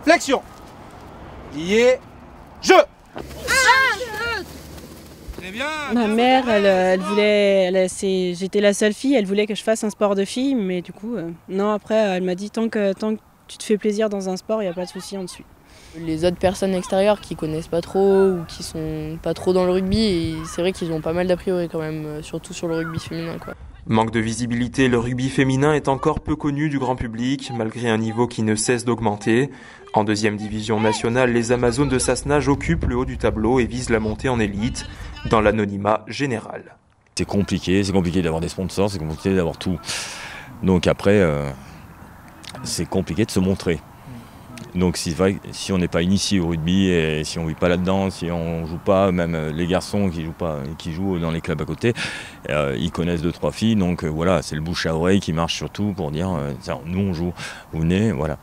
Flexion. Lié. Jeu. Très bien. Ma mère, elle voulait, j'étais la seule fille, elle voulait que je fasse un sport de fille, mais du coup, non, après, elle m'a dit tant que tu te fais plaisir dans un sport, il n'y a pas de souci, on te suit. Les autres personnes extérieures qui connaissent pas trop ou qui sont pas trop dans le rugby, c'est vrai qu'ils ont pas mal d'a priori quand même, surtout sur le rugby féminin, quoi. Manque de visibilité, le rugby féminin est encore peu connu du grand public, malgré un niveau qui ne cesse d'augmenter. En deuxième division nationale, les Amazones de Sassenage occupent le haut du tableau et visent la montée en élite, dans l'anonymat général. C'est compliqué d'avoir des sponsors, c'est compliqué d'avoir tout. Donc après, c'est compliqué de se montrer. Donc si on n'est pas initié au rugby et si on ne vit pas là-dedans, si on ne joue pas, même les garçons qui jouent dans les clubs à côté, ils connaissent 2-3 filles. Donc voilà, c'est le bouche à oreille qui marche surtout pour dire nous on joue, vous venez, voilà.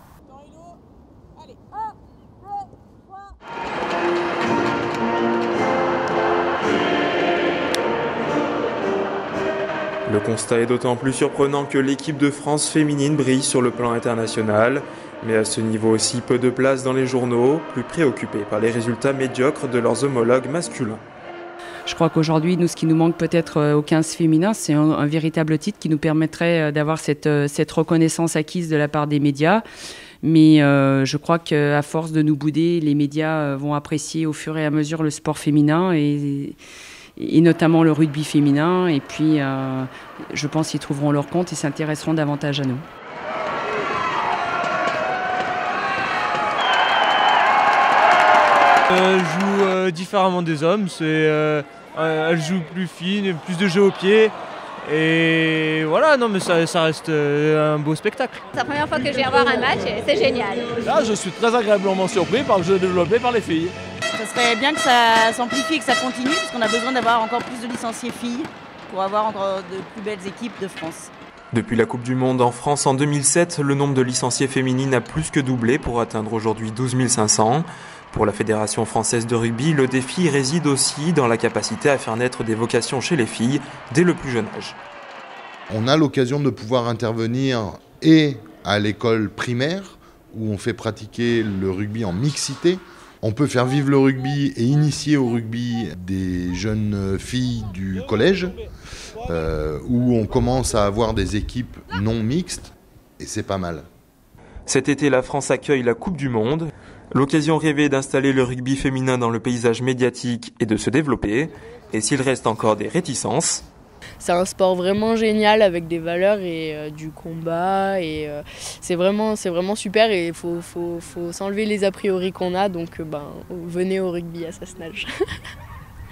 Le constat est d'autant plus surprenant que l'équipe de France féminine brille sur le plan international, mais à ce niveau aussi peu de place dans les journaux, plus préoccupés par les résultats médiocres de leurs homologues masculins. Je crois qu'aujourd'hui, ce qui nous manque peut-être au 15 féminin, c'est un véritable titre qui nous permettrait d'avoir cette reconnaissance acquise de la part des médias. Mais je crois qu'à force de nous bouder, les médias vont apprécier au fur et à mesure le sport féminin et notamment le rugby féminin. Et puis, je pense qu'ils trouveront leur compte et s'intéresseront davantage à nous. Elle joue différemment des hommes, elle joue plus fine, plus de jeu au pied. Et voilà, non mais ça reste un beau spectacle. C'est la première fois que je viens voir un match et c'est génial. Là, je suis très agréablement surpris par le jeu développé par les filles. Ça serait bien que ça s'amplifie et que ça continue, parce qu'on a besoin d'avoir encore plus de licenciés filles pour avoir encore de plus belles équipes de France. Depuis la Coupe du Monde en France en 2007, le nombre de licenciées féminines a plus que doublé pour atteindre aujourd'hui 12 500. Pour la Fédération française de rugby, le défi réside aussi dans la capacité à faire naître des vocations chez les filles dès le plus jeune âge. On a l'occasion de pouvoir intervenir et à l'école primaire, où on fait pratiquer le rugby en mixité. On peut faire vivre le rugby et initier au rugby des jeunes filles du collège, où on commence à avoir des équipes non mixtes, et c'est pas mal. Cet été, la France accueille la Coupe du Monde. L'occasion rêvée d'installer le rugby féminin dans le paysage médiatique et de se développer. Et s'il reste encore des réticences, c'est un sport vraiment génial avec des valeurs et du combat. Et c'est vraiment super et il faut s'enlever les a priori qu'on a. Donc venez au rugby à Sassenage.